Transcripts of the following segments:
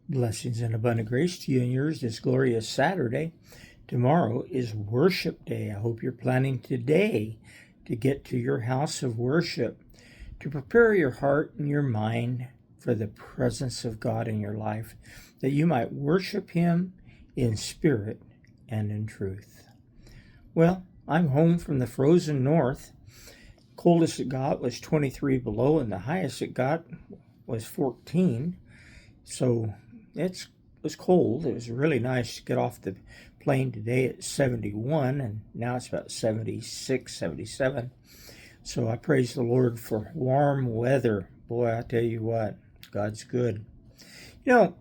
Blessings and abundant grace to you and yours this glorious Saturday. Tomorrow is worship day. I hope you're planning today to get to your house of worship, to prepare your heart and your mind for the presence of God in your life, that you might worship Him in spirit and in truth. Well, I'm home from the frozen north. Coldest it got was 23 below, and the highest it got was 14. So it was cold. It was really nice to get off the plane today at 71, and now it's about 76, 77. So I praise the Lord for warm weather. Boy, I tell you what, God's good. You know,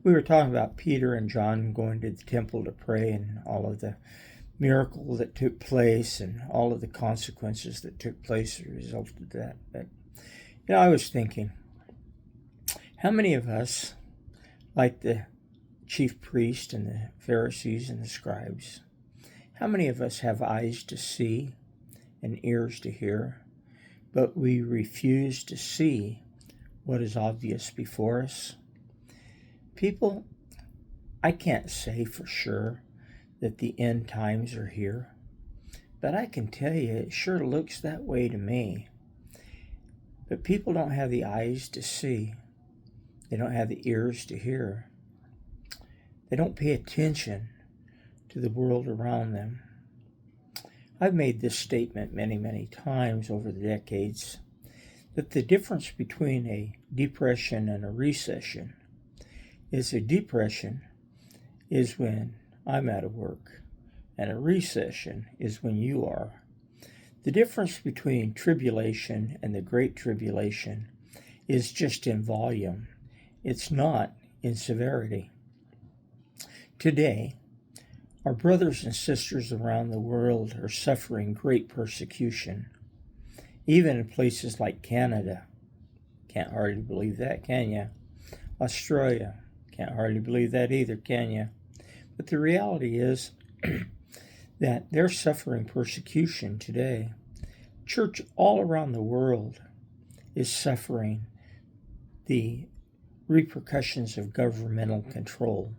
we were talking about Peter and John going to the temple to pray and all of the miracle that took place and all of the consequences that took place as a result of that. But, I was thinking, how many of us, like the chief priest and the Pharisees and the scribes, how many of us have eyes to see and ears to hear, but we refuse to see what is obvious before us? People, I can't say for sure that the end times are here, but I can tell you it sure looks that way to me. But people don't have the eyes to see. They don't have the ears to hear. They don't pay attention to the world around them. I've made this statement many, many times over the decades, that the difference between a depression and a recession is a depression is when I'm out of work, and a recession is when you are. The difference between tribulation and the Great Tribulation is just in volume. It's not in severity. Today, our brothers and sisters around the world are suffering great persecution, even in places like Canada. Can't hardly believe that, can you? Australia. Can't hardly believe that either, can you? But the reality is that they're suffering persecution today. Church all around the world is suffering the repercussions of governmental control.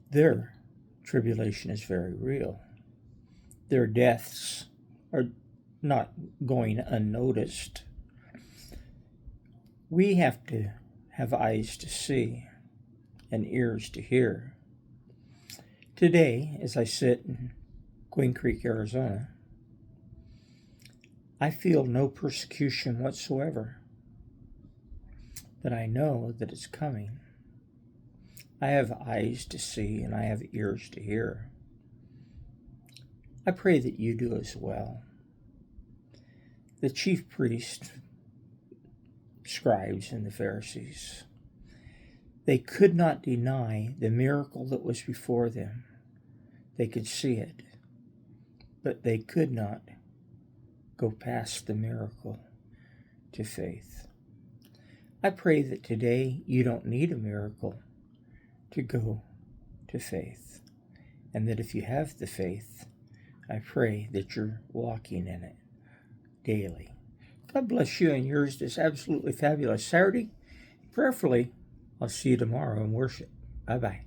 Their tribulation is very real. Their deaths are not going unnoticed. We have to have eyes to see and ears to hear. Today, as I sit in Queen Creek, Arizona, I feel no persecution whatsoever. But I know that it's coming. I have eyes to see and I have ears to hear. I pray that you do as well. The chief priests, scribes, and the Pharisees, they could not deny the miracle that was before them. They could see it, but they could not go past the miracle to faith. I pray that today you don't need a miracle to go to faith, and that if you have the faith, I pray that you're walking in it daily. God bless you and yours this absolutely fabulous Saturday. Prayerfully, I'll see you tomorrow in worship. Bye-bye.